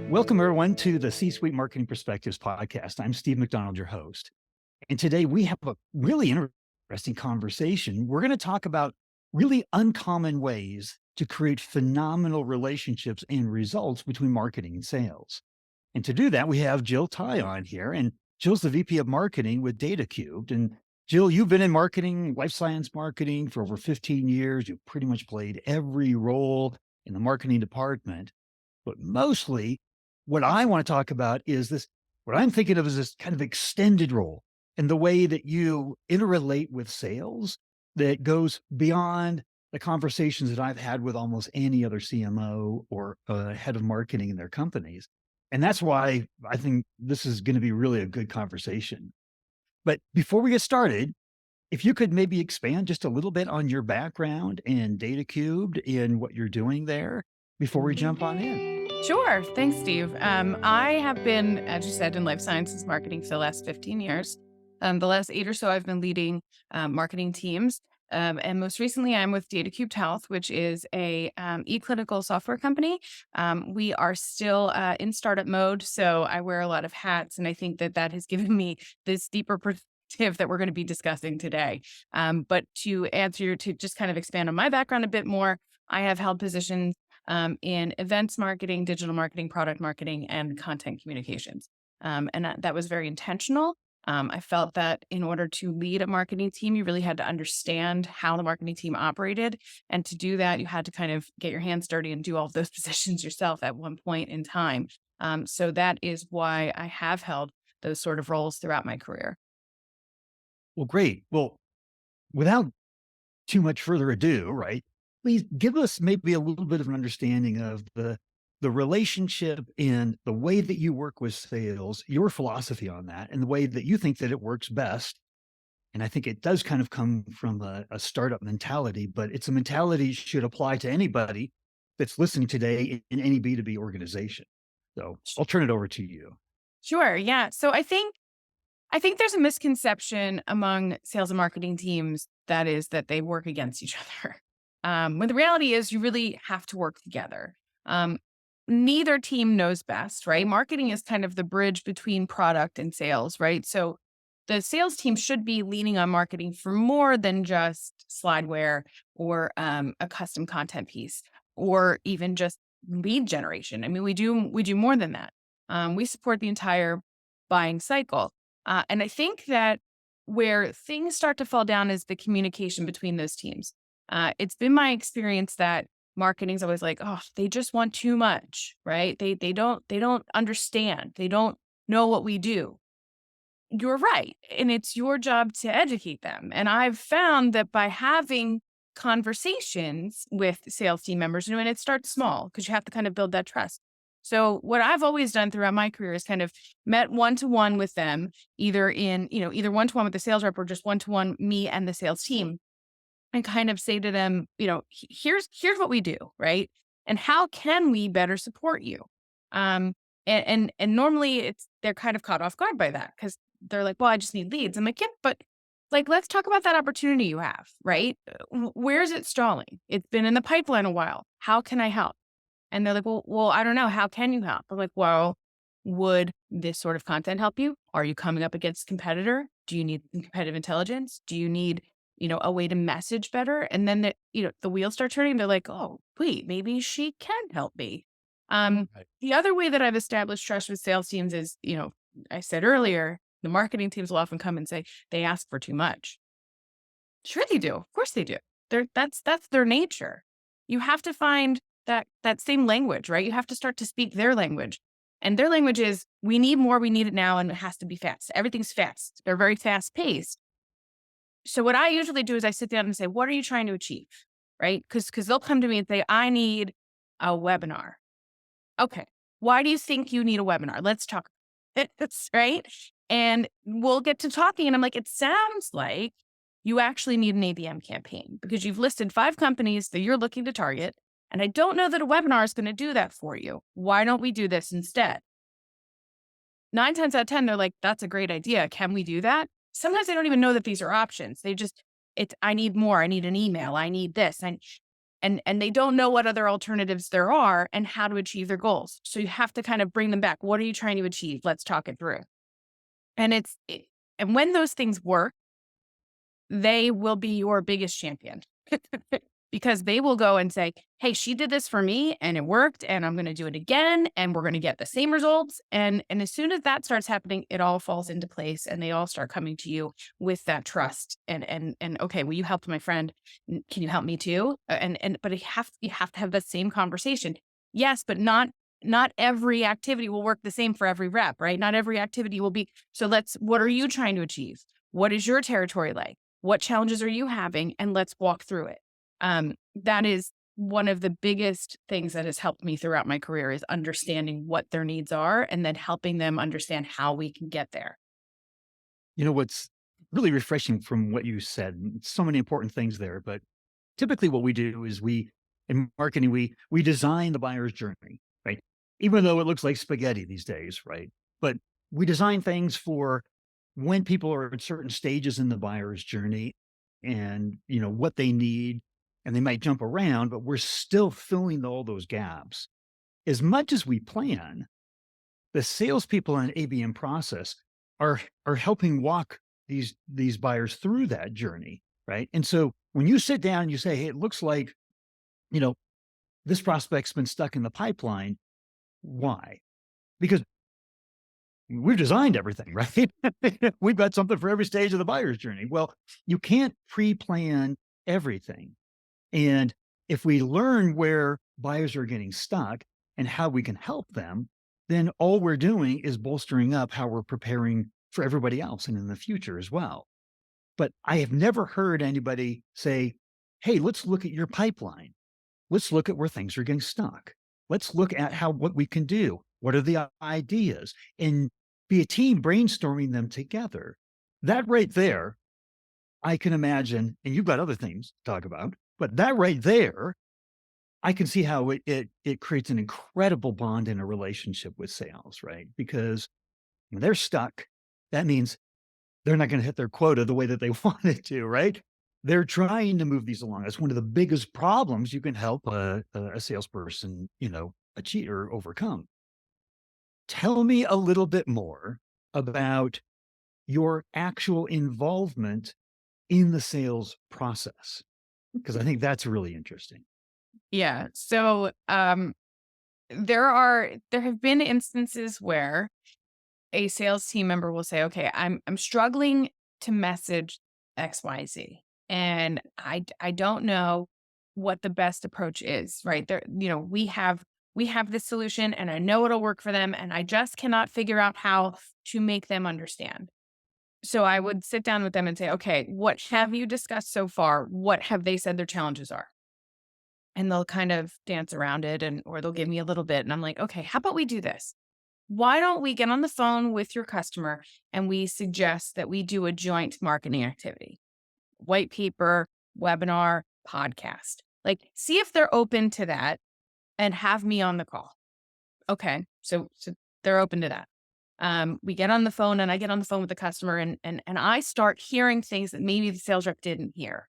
Welcome, everyone, to the C-Suite Marketing Perspectives podcast. I'm Steve McDonald, your host. And today we have a really interesting conversation. We're going to talk about really uncommon ways to create phenomenal relationships and results between marketing and sales. And to do that, we have Jill Tygh on here. And Jill's the VP of Marketing with Data Cubed. And Jill, you've been in marketing, life science marketing for over 15 years. You've pretty much played every role in the marketing department. But mostly what I want to talk about is this, what I'm thinking of as this kind of extended role and the way that you interrelate with sales that goes beyond the conversations that I've had with almost any other CMO or head of marketing in their companies. And that's why I think this is going to be really a good conversation. But before we get started, if you could maybe expand just a little bit on your background and Data Cubed and what you're doing there before we jump on in. Sure. Thanks, Steve. I have been, as you said, in life sciences marketing for the last 15 years. The last 8 or so, I've been leading marketing teams. And most recently, I'm with Data Cubed Health, which is a e-clinical software company. We are still in startup mode, so I wear a lot of hats, and I think that has given me this deeper perspective that we're going to be discussing today. But to just kind of expand on my background a bit more, I have held positions in events marketing, digital marketing, product marketing, and content communications. And that was very intentional. I felt that in order to lead a marketing team, you really had to understand how the marketing team operated. And to do that, you had to kind of get your hands dirty and do all of those positions yourself at one point in time. So that is why I have held those sort of roles throughout my career. Well, great. Well, without too much further ado, right? Please give us maybe a little bit of an understanding of the relationship and the way that you work with sales, your philosophy on that, and the way that you think that it works best. And I think it does kind of come from a startup mentality, but it's a mentality should apply to anybody that's listening today in any B2B organization. So I'll turn it over to you. Sure. Yeah. So I think there's a misconception among sales and marketing teams that is that they work against each other. When the reality is you really have to work together. Neither team knows best, right? Marketing is kind of the bridge between product and sales, right? So the sales team should be leaning on marketing for more than just slideware or a custom content piece or even just lead generation. I mean, we do more than that. We support the entire buying cycle. And I think that where things start to fall down is the communication between those teams. It's been my experience that marketing's always like, oh, they just want too much, right? They don't understand. They don't know what we do. You're right. And it's your job to educate them. And I've found that by having conversations with sales team members, and it starts small because you have to kind of build that trust. So what I've always done throughout my career is kind of met one-to-one with them, either one-to-one with the sales rep or just one-to-one me and the sales team, and kind of say to them, here's what we do, right? And how can we better support you? And normally they're kind of caught off guard by that because they're like, well, I just need leads. I'm like, yeah, but like, let's talk about that opportunity you have, right? Where is it stalling? It's been in the pipeline a while. How can I help? And they're like, well, I don't know. How can you help? I'm like, well, would this sort of content help you? Are you coming up against a competitor? Do you need competitive intelligence? Do you need, a way to message better? And then the wheels start turning. They're like, oh, wait, maybe she can help me. Right. The other way that I've established trust with sales teams is, I said earlier, the marketing teams will often come and say they ask for too much. Sure they do. Of course they do. That's their nature. You have to find that same language, right? You have to start to speak their language. And their language is, we need more, we need it now, and it has to be fast. Everything's fast. They're very fast paced. So what I usually do is I sit down and say, what are you trying to achieve? Right? Because they'll come to me and say, I need a webinar. Okay. Why do you think you need a webinar? Let's talk. It's right. And we'll get to talking. And I'm like, it sounds like you actually need an ABM campaign because you've listed 5 companies that you're looking to target. And I don't know that a webinar is going to do that for you. Why don't we do this instead? 9 times out of 10, they're like, that's a great idea. Can we do that? Sometimes they don't even know that these are options. I need more. I need an email. I need this. and they don't know what other alternatives there are and how to achieve their goals. So you have to kind of bring them back. What are you trying to achieve? Let's talk it through. And and when those things work, they will be your biggest champion because they will go and say, "Hey, she did this for me and it worked and I'm going to do it again and we're going to get the same results." And as soon as that starts happening, it all falls into place and they all start coming to you with that trust and okay, well, you helped my friend. Can you help me too? And but you have to have the same conversation. Yes, but not every activity will work the same for every rep, right? Not every activity will be. So what are you trying to achieve? What is your territory like? What challenges are you having? And let's walk through it. That is one of the biggest things that has helped me throughout my career is understanding what their needs are and then helping them understand how we can get there. What's really refreshing from what you said, so many important things there, but typically what we do is in marketing, we design the buyer's journey, right? Even though it looks like spaghetti these days, right? But we design things for when people are at certain stages in the buyer's journey and, what they need, and they might jump around, but we're still filling all those gaps. As much as we plan, the salespeople in ABM process are helping walk these buyers through that journey, right? And so when you sit down and you say, "Hey, it looks like you know this prospect's been stuck in the pipeline," why? Because we've designed everything, right? We've got something for every stage of the buyer's journey. Well, you can't pre-plan everything. And if we learn where buyers are getting stuck and how we can help them, then all we're doing is bolstering up how we're preparing for everybody else and in the future as well. But I have never heard anybody say, "Hey, let's look at your pipeline. Let's look at where things are getting stuck. Let's look at what we can do. What are the ideas?" And be a team brainstorming them together. That right there, I can imagine, and you've got other things to talk about, but that right there, I can see how it creates an incredible bond in a relationship with sales, right? Because when they're stuck, that means they're not going to hit their quota the way that they wanted to, right? They're trying to move these along. That's one of the biggest problems you can help a salesperson, achieve or overcome. Tell me a little bit more about your actual involvement in the sales process, because I think that's really interesting. Yeah. So there have been instances where a sales team member will say, "Okay, I'm struggling to message XYZ. And I don't know what the best approach is." Right? There, we have this solution and I know it'll work for them and I just cannot figure out how to make them understand. So I would sit down with them and say, "Okay, what have you discussed so far? What have they said their challenges are?" And they'll kind of dance around it or they'll give me a little bit and I'm like, "Okay, how about we do this? Why don't we get on the phone with your customer and we suggest that we do a joint marketing activity, white paper, webinar, podcast. Like, see if they're open to that and have me on the call." Okay. So they're open to that. We get on the phone and I get on the phone with the customer and I start hearing things that maybe the sales rep didn't hear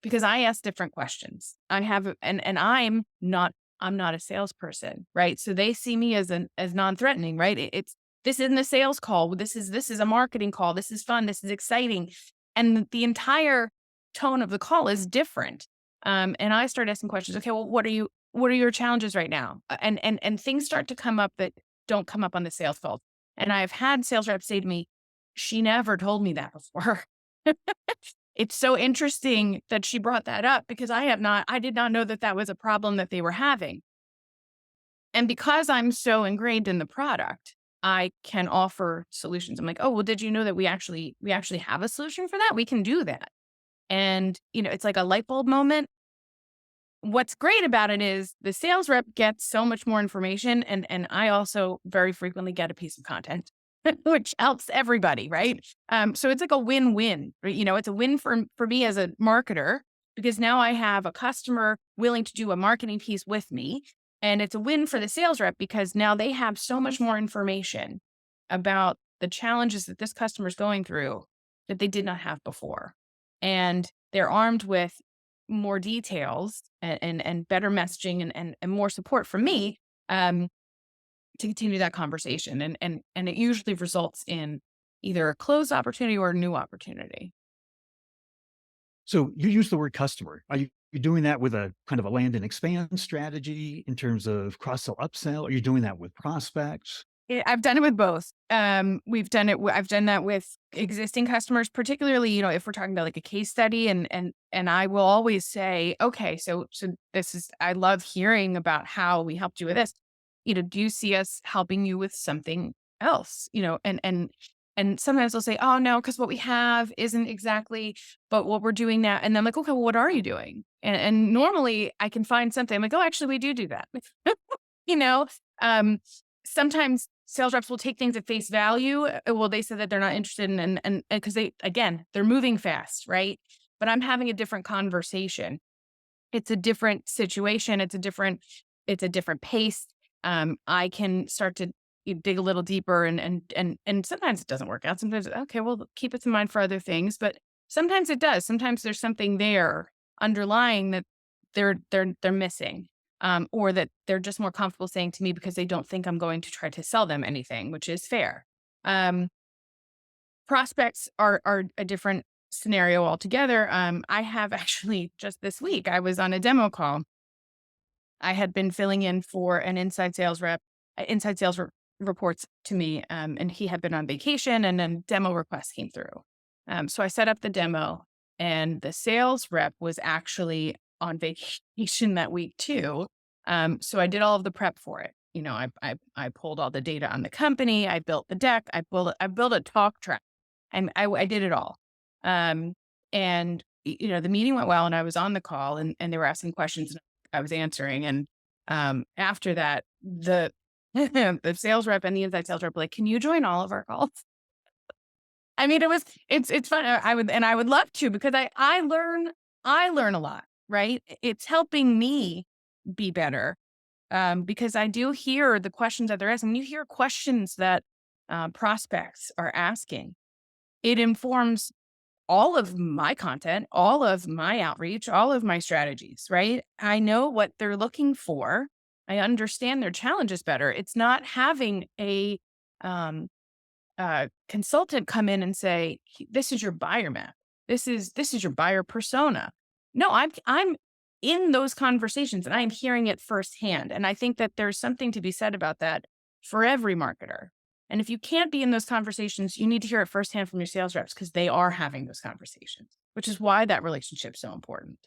because I ask different questions. And I'm not a salesperson, right? So they see me as non-threatening, right? It's this isn't a sales call. This is a marketing call. This is fun. This is exciting. And the entire tone of the call is different. And I start asking questions. Okay, well, what are your challenges right now? And things start to come up that don't come up on the sales call. And I've had sales reps say to me, "She never told me that before." It's so interesting that she brought that up because I did not know that that was a problem that they were having. And because I'm so ingrained in the product, I can offer solutions. I'm like, "Oh, well, did you know that we actually have a solution for that? We can do that." And, it's like a light bulb moment. What's great about it is the sales rep gets so much more information and I also very frequently get a piece of content, which helps everybody, right? So it's like a win-win. Right? It's a win for me as a marketer because now I have a customer willing to do a marketing piece with me. And it's a win for the sales rep because now they have so much more information about the challenges that this customer is going through that they did not have before. And they're armed with more details and better messaging and more support from me, um, to continue that conversation. And it usually results in either a closed opportunity or a new opportunity. So you use the word customer. Are you doing that with a kind of a land and expand strategy in terms of cross sell, upsell? Are you doing that with prospects? I've done it with both. We've done it. I've done that with existing customers, particularly, if we're talking about like a case study, and I will always say, okay, so this is. I love hearing about how we helped you with this. Do you see us helping you with something else? And sometimes they'll say, oh no, because what we have isn't exactly, but what we're doing now. And I'm like, okay, well, what are you doing? And normally I can find something. I'm like, oh, actually, we do that. you know, um, sometimes sales reps will take things at face value. Well, they said that they're not interested in, and because they're moving fast, right? But I'm having a different conversation. It's a different situation. It's a different pace. I can start to dig a little deeper, and sometimes it doesn't work out. Sometimes, okay, well, keep it in mind for other things, but sometimes it does. Sometimes there's something there underlying that they're missing, or that they're just more comfortable saying to me because they don't think I'm going to try to sell them anything, which is fair. Um, Prospects are a different scenario altogether. I have actually just this week I was on a demo call. I had been filling in for an inside sales rep. Inside sales reports to me, and he had been on vacation, and then demo requests came through. So I set up the demo, and the sales rep was actually on vacation that week too. So I did all of the prep for it. I pulled all the data on the company. I built the deck. I built a talk track, and I did it all. Um, and the meeting went well, and I was on the call, and they were asking questions, and I was answering. And after that, the sales rep and the inside sales rep were like, "Can you join all of our calls?" I mean, it's fun. I would love to, because I learn a lot, right? It's helping me be better, because I do hear the questions that they're asking. You hear questions that prospects are asking. It informs all of my content, all of my outreach, all of my strategies, right? I know what they're looking for. I understand their challenges better. It's not having um, a consultant come in and say, "This is your buyer map. This is your buyer persona." No, I'm in those conversations, and I am hearing it firsthand. And I think that there's something to be said about that for every marketer. And if you can't be in those conversations, you need to hear it firsthand from your sales reps, because they are having those conversations, which is why that relationship's so important.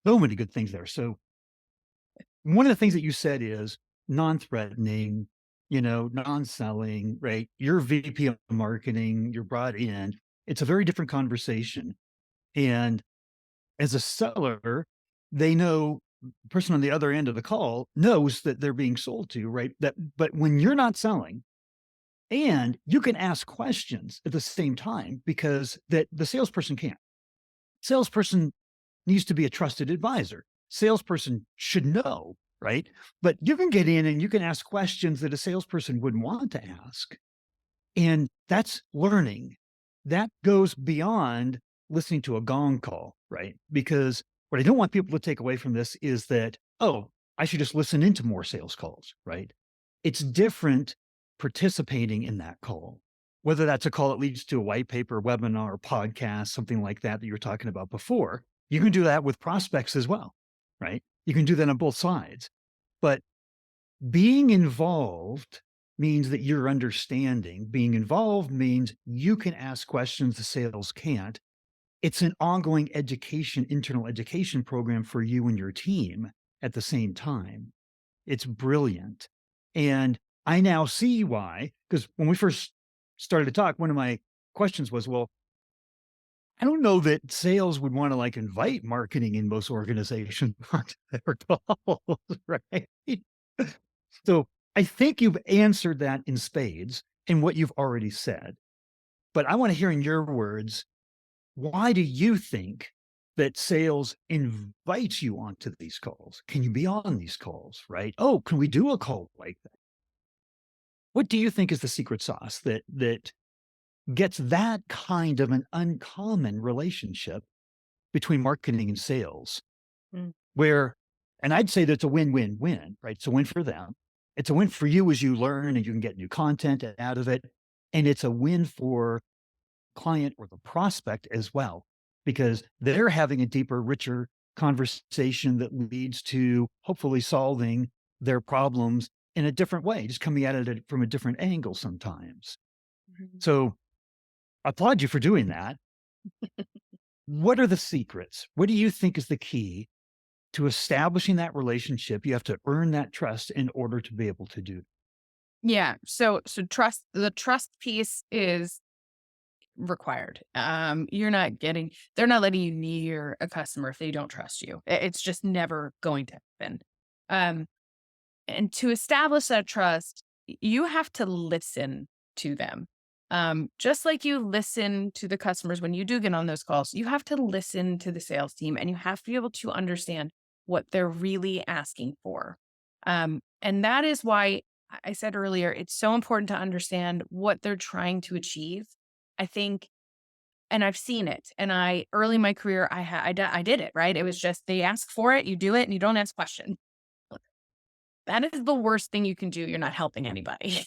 So many good things there. So one of the things that you said is non-threatening, non-selling, right? You're VP of marketing, you're brought in. It's a very different conversation. And as a seller, they know the person on the other end of the call knows that they're being sold to, right? But when you're not selling, and you can ask questions at the same time, because that the salesperson can't. Salesperson needs to be a trusted advisor. Salesperson should know, right? But you can get in and you can ask questions that a salesperson wouldn't want to ask. And that's learning. That goes beyond listening to a gong call, right? Because what I don't want people to take away from this is that, oh, I should just listen into more sales calls, right? It's different participating in that call, whether that's a call that leads to a white paper, webinar, podcast, something like that you were talking about before. You can do that with prospects as well, right? You can do that on both sides. But being involved means that you're understanding. Being involved means you can ask questions the sales can't. It's an ongoing education, internal education program for you and your team at the same time. It's brilliant. And I now see why, because when we first started to talk, one of my questions was, well, I don't know that sales would want to like invite marketing in most organizations onto their calls, right? So I think you've answered that in spades in what you've already said. But I want to hear in your words, why do you think that sales invites you onto these calls? Can you be on these calls, right? Oh, can we do a call like that? What do you think is the secret sauce that gets that kind of an uncommon relationship between marketing and sales Mm. where, and I'd say that's a win-win-win, right? It's a win for them. It's a win for you as you learn and you can get new content out of it. And it's a win for client or the prospect as well, because they're having a deeper, richer conversation that leads to hopefully solving their problems in a different way, just coming at it from a different angle sometimes. Mhm. So I applaud you for doing that. What are the secrets? What do you think is the key to establishing that relationship? You have to earn that trust in order to be able to do. Yeah. So trust, the trust piece is required. They're not letting you near a customer if they don't trust you. It's just never going to happen. Um, and to establish that trust, you have to listen to them. Just like you listen to the customers when you do get on those calls, you have to listen to the sales team and you have to be able to understand what they're really asking for. And that is why I said earlier, it's so important to understand what they're trying to achieve. I think, and I've seen it. And early in my career, I did it, right? It was just, they ask for it, you do it, and you don't ask questions. That is the worst thing you can do. You're not helping anybody.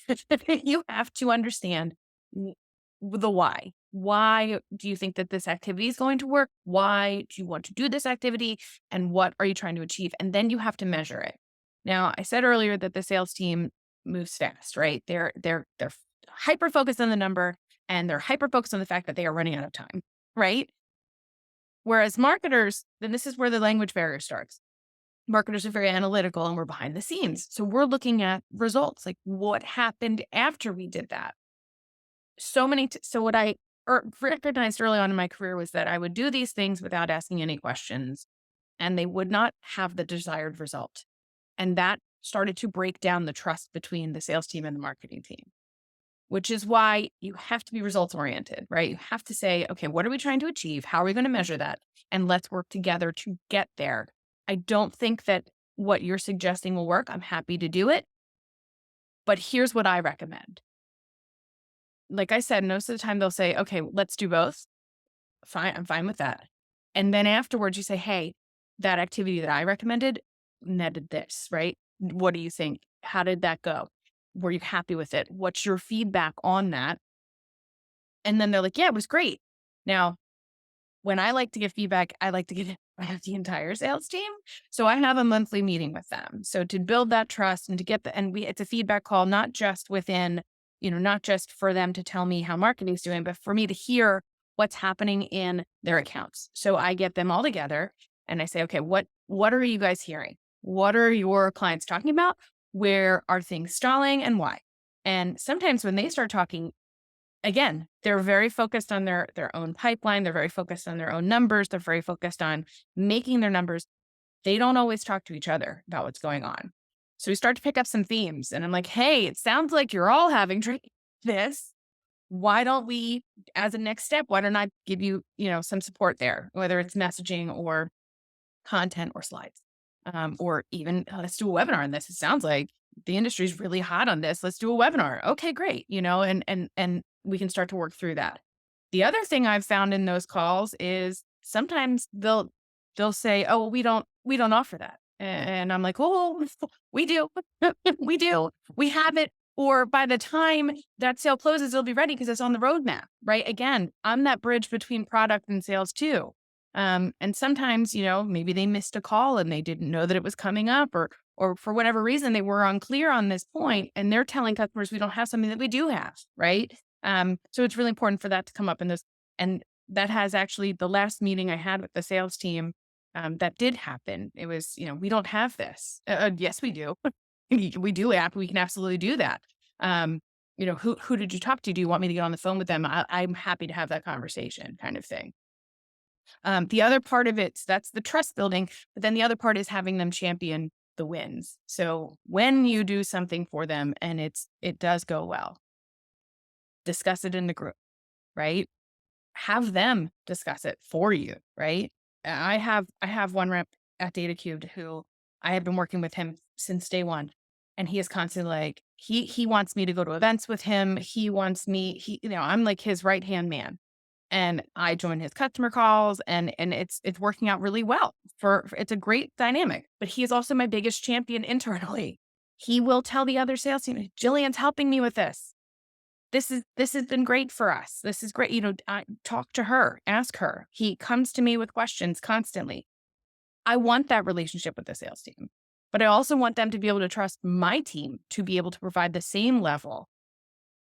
You have to understand w- the why. Why do you think that this activity is going to work? Why do you want to do this activity? And what are you trying to achieve? And then you have to measure it. Now, I said earlier that the sales team moves fast, right? They're hyper focused on the number and they're hyper focused on the fact that they are running out of time, right? Whereas marketers, then this is where the language barrier starts. Marketers are very analytical and we're behind the scenes. So we're looking at results, like what happened after we did that. So what I recognized early on in my career was that I would do these things without asking any questions and they would not have the desired result. And that started to break down the trust between the sales team and the marketing team, which is why you have to be results oriented, right? You have to say, okay, what are we trying to achieve? How are we going to measure that? And let's work together to get there. I don't think that what you're suggesting will work. I'm happy to do it. But here's what I recommend. Like I said, most of the time they'll say, okay, let's do both. Fine. I'm fine with that. And then afterwards you say, hey, that activity that I recommended netted this, right? What do you think? How did that go? Were you happy with it? What's your feedback on that? And then they're like, yeah, it was great. Now, when I like to give feedback, I like to get it by the entire sales team. So I have a monthly meeting with them. So to build that trust and to get it's a feedback call, not just within, not just for them to tell me how marketing's doing, but for me to hear what's happening in their accounts. So I get them all together and I say, okay, what are you guys hearing? What are your clients talking about? Where are things stalling and why? And sometimes when they start talking, again, they're very focused on their own pipeline. They're very focused on their own numbers. They're very focused on making their numbers. They don't always talk to each other about what's going on. So we start to pick up some themes and I'm like, hey, it sounds like you're all having this. Why don't we, as a next step, why don't I give you, some support there, whether it's messaging or content or slides, or even let's do a webinar on this. It sounds like the industry is really hot on this. Let's do a webinar. Okay, great. And we can start to work through that. The other thing I've found in those calls is sometimes they'll say, "Oh, well, we don't offer that," and I'm like, "Oh, we do, we do, we have it." Or by the time that sale closes, it'll be ready because it's on the roadmap, right? Again, I'm that bridge between product and sales too. And sometimes, maybe they missed a call and they didn't know that it was coming up or for whatever reason, they were unclear on this point and they're telling customers we don't have something that we do have. Right. So it's really important for that to come up in this. And that has actually the last meeting I had with the sales team, that did happen. It was, we don't have this. Yes, we do. We do app. We can absolutely do that. Who did you talk to? Do you want me to get on the phone with them? I'm happy to have that conversation kind of thing. The other part of it, that's the trust building, but then the other part is having them champion the wins. So when you do something for them and it does go well, discuss it in the group, right? Have them discuss it for you, right? I have one rep at DataCubed who I have been working with him since day one. And he is constantly like, he wants me to go to events with him. He wants me, I'm like his right hand man. and I join his customer calls, and it's working out really well. It's a great dynamic. But he is also my biggest champion internally. He will tell the other sales team, "Jillian's helping me with this. This has been great for us. This is great." I talk to her, ask her. He comes to me with questions constantly. I want that relationship with the sales team, but I also want them to be able to trust my team to be able to provide the same level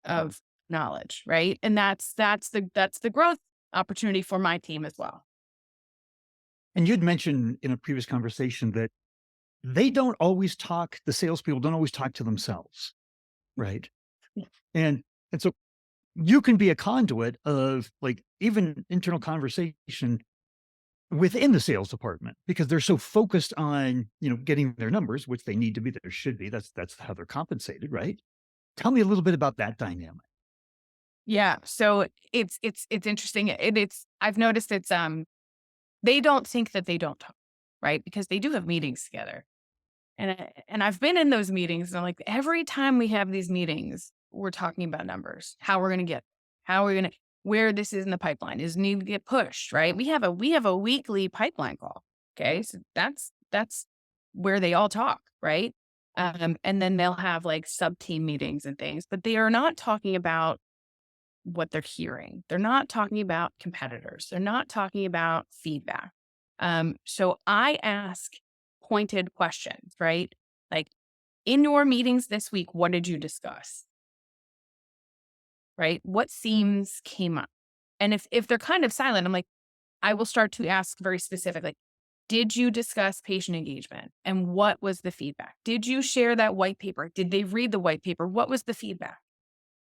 of knowledge, right? And that's the growth opportunity for my team as well. And you'd mentioned in a previous conversation that the salespeople don't always talk to themselves, right? Yeah. And so you can be a conduit of like even internal conversation within the sales department because they're so focused on, getting their numbers, which they need to be, there should be. That's how they're compensated, right? Tell me a little bit about that dynamic. Yeah. So it's interesting. It's I've noticed they don't think that they don't talk, right? Because they do have meetings together. And I've been in those meetings, and I'm like, every time we have these meetings, we're talking about numbers, how we're gonna get, how we're gonna where this is in the pipeline, is need to get pushed, right? We have a weekly pipeline call. Okay. So that's where they all talk, right? And then they'll have like sub team meetings and things, but they are not talking about what they're hearing. They're not talking about competitors. They're not talking about feedback. So I ask pointed questions, right? Like, in your meetings this week, what did you discuss? Right? What themes came up? And if they're kind of silent, I'm like, I will start to ask very specific, like, did you discuss patient engagement? And what was the feedback? Did you share that white paper? Did they read the white paper? What was the feedback?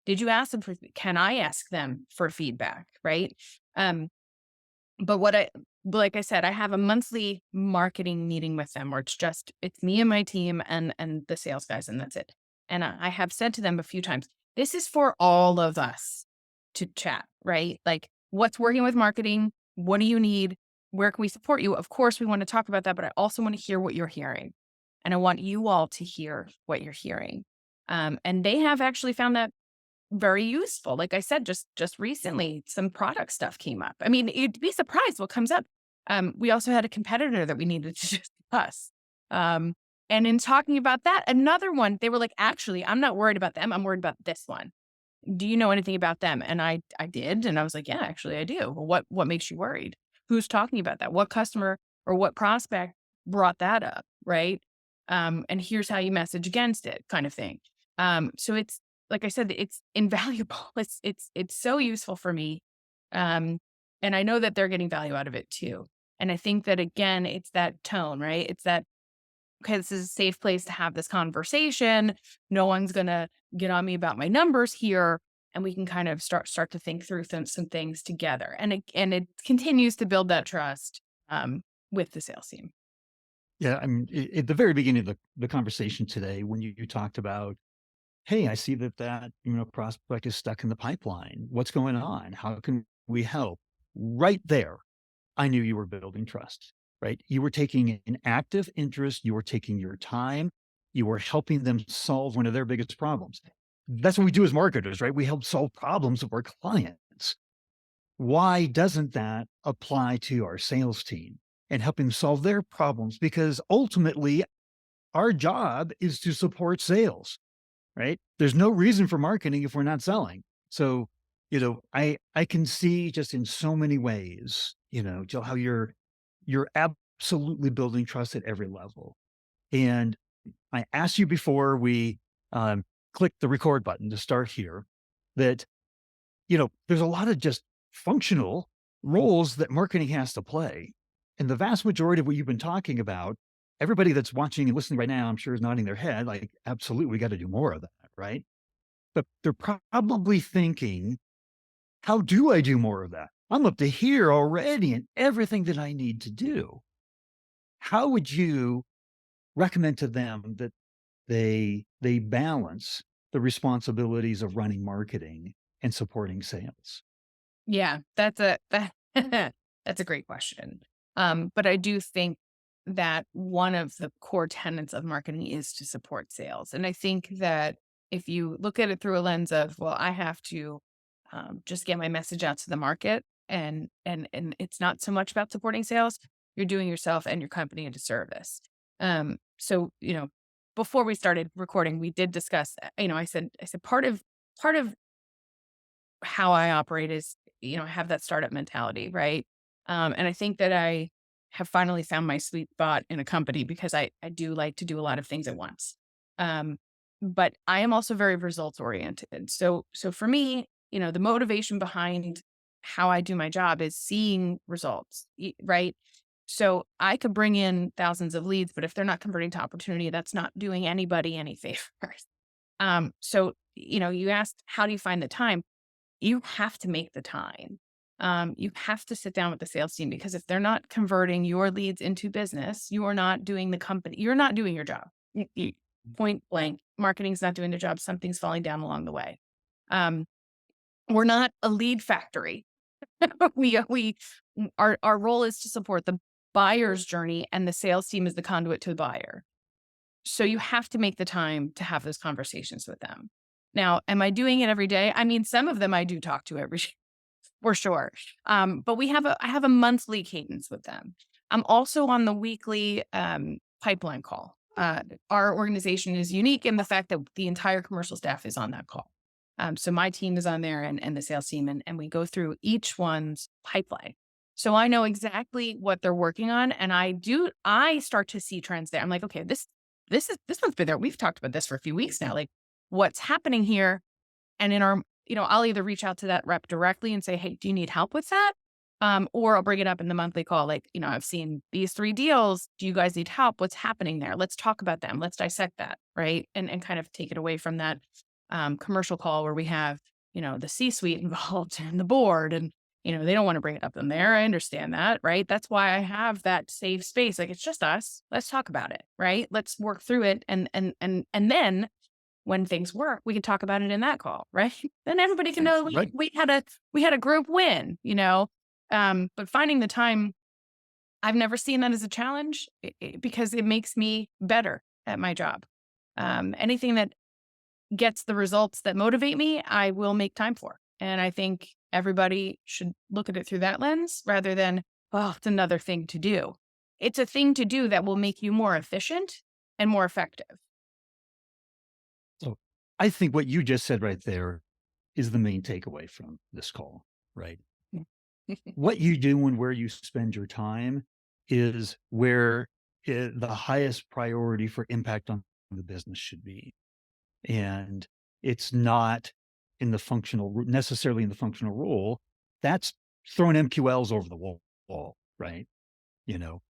Did you ask them for can I ask them for feedback, right? Um, but like I said, I have a monthly marketing meeting with them where it's me and my team and the sales guys, and that's it. And I have said to them a few times, this is for all of us to chat, right? Like, what's working with marketing? What do you need? Where can we support you? Of course, we want to talk about that, but I also want to hear what you're hearing. And I want you all to hear what you're hearing. And they have actually found that very useful. Like I said, just recently, some product stuff came up. I mean, you'd be surprised what comes up. We also had a competitor that we needed to discuss. Um, and in talking about that, another one, they were like, actually, I'm not worried about them. I'm worried about this one. Do you know anything about them? And I did. And I was like, yeah, actually I do. Well, what makes you worried? Who's talking about that? What customer or what prospect brought that up? Right. And here's how you message against it, kind of thing. So it's like I said, it's invaluable. It's so useful for me. Um, and I know that they're getting value out of it too. And I think that again, it's that tone, right? It's that, okay, this is a safe place to have this conversation. No one's gonna get on me about my numbers here. And we can kind of start to think through some things together. And it continues to build that trust with the sales team. Yeah, I mean, at the very beginning of the conversation today, when you talked about, hey, I see that prospect is stuck in the pipeline. What's going on? How can we help? Right there, I knew you were building trust, right? You were taking an active interest. You were taking your time. You were helping them solve one of their biggest problems. That's what we do as marketers, right? We help solve problems of our clients. Why doesn't that apply to our sales team and helping solve their problems? Because ultimately, our job is to support sales, right? There's no reason for marketing if we're not selling. So, I can see just in so many ways, Jill, how you're absolutely building trust at every level. And I asked you before we clicked the record button to start here that, there's a lot of just functional roles that marketing has to play. And the vast majority of what you've been talking about, everybody that's watching and listening right now, I'm sure is nodding their head like, absolutely, we got to do more of that, right? But they're probably thinking, how do I do more of that? I'm up to here already and everything that I need to do. How would you recommend to them that they balance the responsibilities of running marketing and supporting sales? Yeah, that's a great question. But I do think that one of the core tenets of marketing is to support sales. And I think that if you look at it through a lens of, well, I have to just get my message out to the market, And it's not so much about supporting sales. You're doing yourself and your company a disservice. So, before we started recording, we did discuss, I said part of how I operate is, I have that startup mentality, right? And I think that I have finally found my sweet spot in a company because I do like to do a lot of things at once. Um, but I am also very results oriented. So for me, the motivation behind how I do my job is seeing results, right? So I could bring in thousands of leads, but if they're not converting to opportunity, that's not doing anybody any favors. So, you asked, how do you find the time? You have to make the time. You have to sit down with the sales team because if they're not converting your leads into business, you are not doing the company, you're not doing your job. Point blank, marketing's not doing their job. Something's falling down along the way. Um, we're not a lead factory. Our role is to support the buyer's journey, and the sales team is the conduit to the buyer. So you have to make the time to have those conversations with them. Now, am I doing it every day? I mean, some of them I do talk to every for sure. But I have a monthly cadence with them. I'm also on the weekly pipeline call. Our organization is unique in the fact that the entire commercial staff is on that call. So my team is on there and the sales team, and we go through each one's pipeline. So I know exactly what they're working on, and I start to see trends there. I'm like, okay, this one's been there. We've talked about this for a few weeks now. Like, what's happening here? And I'll either reach out to that rep directly and say, hey, do you need help with that? Or I'll bring it up in the monthly call. Like, I've seen these 3 deals. Do you guys need help? What's happening there? Let's talk about them. Let's dissect that. Right. And kind of take it away from that commercial call where we have, the C-suite involved and the board and, they don't want to bring it up in there. I understand that. Right. That's why I have that safe space. Like, it's just us. Let's talk about it. Right. Let's work through it. And then when things work, we can talk about it in that call, right? Then everybody can know Right. we had a group win. But finding the time, I've never seen that as a challenge because it makes me better at my job. Anything that gets the results that motivate me, I will make time for. And I think everybody should look at it through that lens rather than, oh, it's another thing to do. It's a thing to do that will make you more efficient and more effective. So I think what you just said right there is the main takeaway from this call, right? What you do and where you spend your time is where the highest priority for impact on the business should be. And it's not necessarily in the functional role. That's throwing MQLs over the wall, right? You know,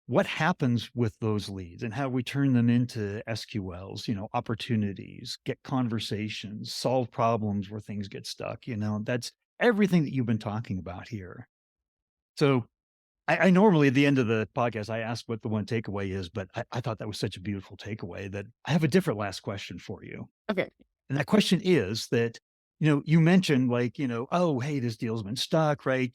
what happens with those leads and how we turn them into SQLs, opportunities, get conversations, solve problems where things get stuck, that's everything that you've been talking about here. So I normally at the end of the podcast, I ask what the one takeaway is, but I thought that was such a beautiful takeaway that I have a different last question for you. Okay. And that question is that, you mentioned like, oh, hey, this deal's been stuck, right?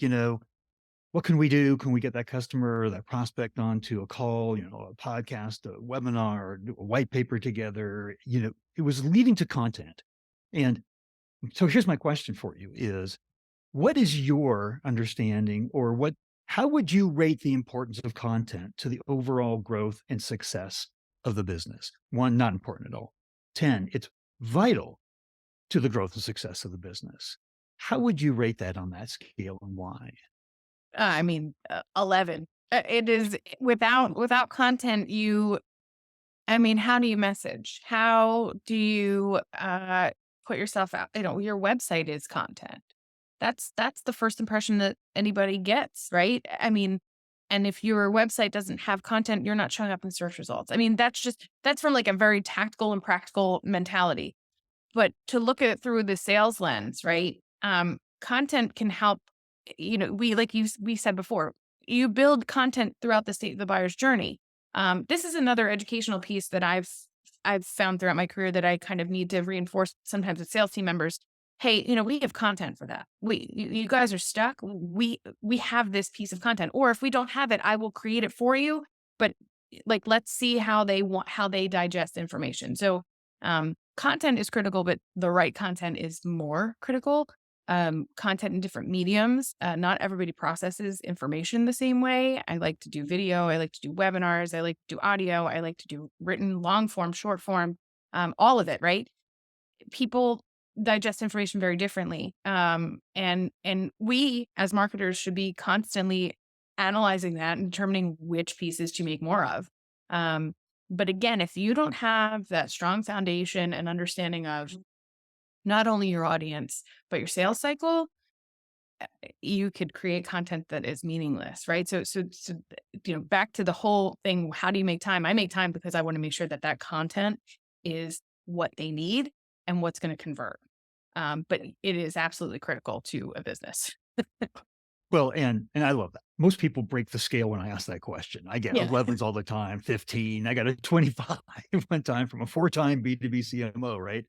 What can we do? Can we get that customer or that prospect onto a call, a podcast, a webinar, or do a white paper together? It was leading to content. And so here's my question for you is what is your understanding or how would you rate the importance of content to the overall growth and success of the business? 1, not important at all. 10, it's vital to the growth and success of the business. How would you rate that on that scale and why? 11. It is without content, how do you message? How do you put yourself out? Your website is content. That's the first impression that anybody gets, right? And if your website doesn't have content, you're not showing up in search results. That's from like a very tactical and practical mentality. But to look at it through the sales lens, right? Content can help. We said before, you build content throughout the buyer's journey. This is another educational piece that I've found throughout my career that I kind of need to reinforce sometimes with sales team members. Hey, we have content for that. You guys are stuck. We have this piece of content, or if we don't have it, I will create it for you. But like, let's see how they digest information. So, content is critical, but the right content is more critical. content in different mediums. Not everybody processes information the same way. I like to do video. I like to do webinars. I like to do audio. I like to do written, long form, short form, all of it, right? People digest information very differently. And we as marketers should be constantly analyzing that and determining which pieces to make more of. Um, but again, if you don't have that strong foundation and understanding of not only your audience, but your sales cycle, you could create content that is meaningless, right? Back to the whole thing, how do you make time? I make time because I want to make sure that that content is what they need and what's going to convert. But it is absolutely critical to a business. Well, and I love that. Most people break the scale when I ask that question. I get Yeah. 11s all the time, 15. I got a 25 one time from a 4-time B2B CMO, right?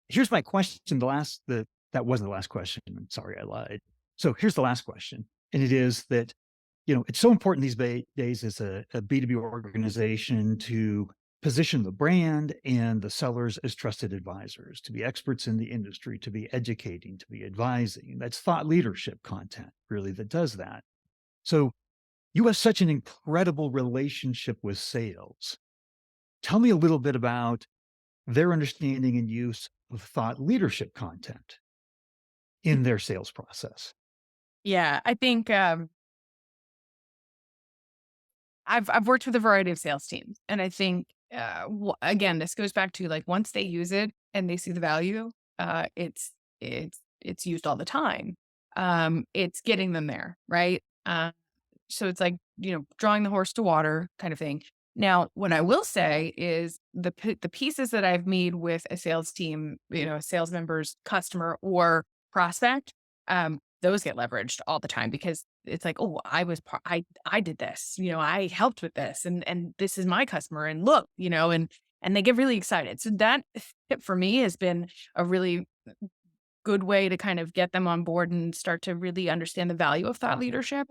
Here's my question. That wasn't the last question. I'm sorry, I lied. So here's the last question. And it is that, it's so important these days as a B2B organization to position the brand and the sellers as trusted advisors, to be experts in the industry, to be educating, to be advising. That's thought leadership content, really, that does that. So you have such an incredible relationship with sales. Tell me a little bit about their understanding and use of thought leadership content in their sales process. Yeah. I think I've worked with a variety of sales teams, and I think again, this goes back to like once they use it and they see the value, it's used all the time. It's getting them there, right? So it's like drawing the horse to water kind of thing. Now, what I will say is the pieces that I've made with a sales team, a sales member's customer or prospect, those get leveraged all the time because it's like, oh, I did this, I helped with this, and this is my customer, and look, and they get really excited. So that for me has been a really good way to kind of get them on board and start to really understand the value of thought leadership.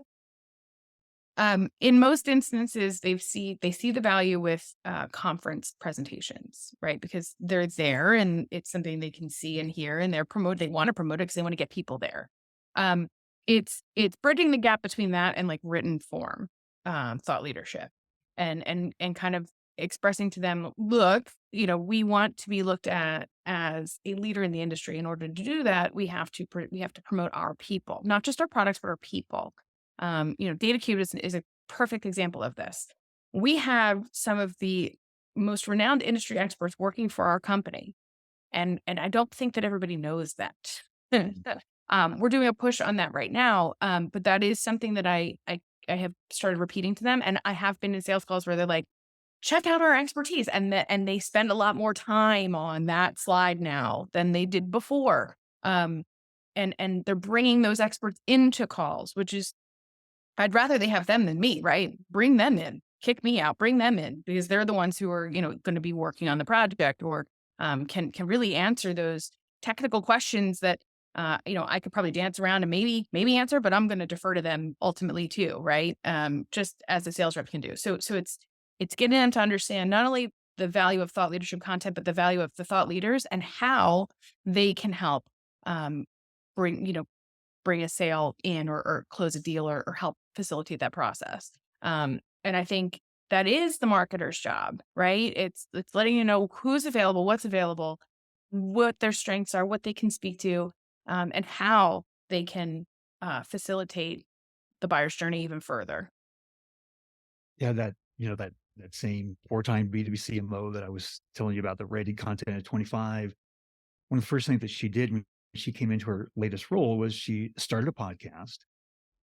In most instances, they see the value with conference presentations, right? Because they're there and it's something they can see and hear, and they want to promote it because they want to get people there. Um, it's bridging the gap between that and like written form thought leadership, and kind of expressing to them, look, we want to be looked at as a leader in the industry. In order to do that, we have to promote our people, not just our products, but our people. DataCube is a perfect example of this. We have some of the most renowned industry experts working for our company, and I don't think that everybody knows that. We're doing a push on that right now, but that is something that I have started repeating to them, and I have been in sales calls where they're like, check out our expertise, and they spend a lot more time on that slide now than they did before. And they're bringing those experts into calls, which is I'd rather they have them than me, right? Bring them in, kick me out, bring them in because they're the ones who are, going to be working on the project or can really answer those technical questions that I could probably dance around and maybe answer, but I'm going to defer to them ultimately too, right? Just as a sales rep can do. So it's getting them to understand not only the value of thought leadership content, but the value of the thought leaders and how they can help um, bring bring a sale in or close a deal or help facilitate that process. And I think that is the marketer's job, right? It's letting you know who's available, what's available, what their strengths are, what they can speak to, and how they can facilitate the buyer's journey even further. Yeah, that same 4-time B2B CMO that I was telling you about, the rated content at 25. One of the first things that she did when she came into her latest role was she started a podcast,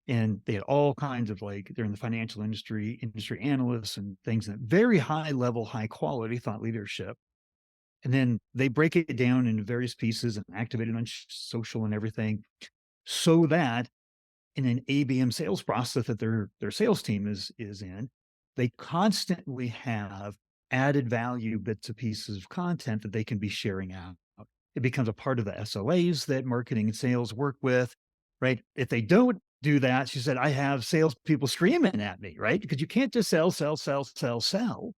and they had all kinds of they're in the financial industry analysts and things that very high level, high quality thought leadership. And then they break it down into various pieces and activate it on social and everything so that in an ABM sales process that their sales team is in, they constantly have added value bits and pieces of content that they can be sharing out. It becomes a part of the SLAs that marketing and sales work with, right? If they don't do that, she said, I have salespeople screaming at me, right? Because you can't just sell, sell, sell, sell, sell,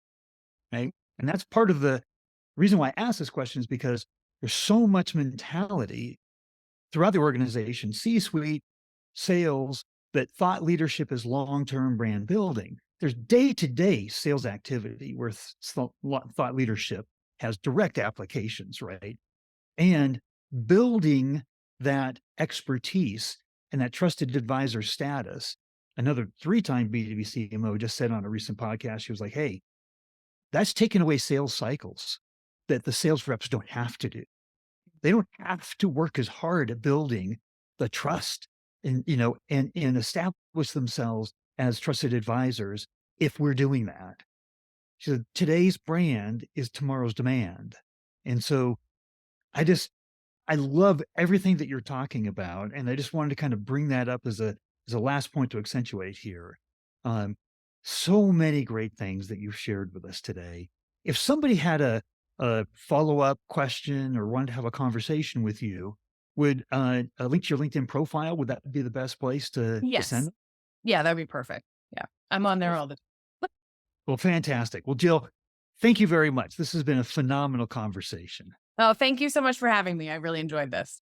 right? And that's part of the reason why I ask this question is because there's so much mentality throughout the organization, C-suite, sales, that thought leadership is long-term brand building. There's day-to-day sales activity where thought leadership has direct applications, right? And building that expertise and that trusted advisor status. Another three-time B2B CMO just said on a recent podcast, she was like, hey, that's taken away sales cycles that the sales reps don't have to do. They don't have to work as hard at building the trust and, and establish themselves as trusted advisors if we're doing that. She said, today's brand is tomorrow's demand. And so I just I love everything that you're talking about, and I just wanted to kind of bring that up as a last point to accentuate here. Um, so many great things that you've shared with us today. If somebody had a follow-up question or wanted to have a conversation with you, would a link to your LinkedIn profile, would that be the best place to send Yes. them? Yeah, that'd be perfect. Yeah. I'm on there Well, all the well, fantastic. Well, Jill, thank you very much. This has been a phenomenal conversation. Oh, thank you so much for having me. I really enjoyed this.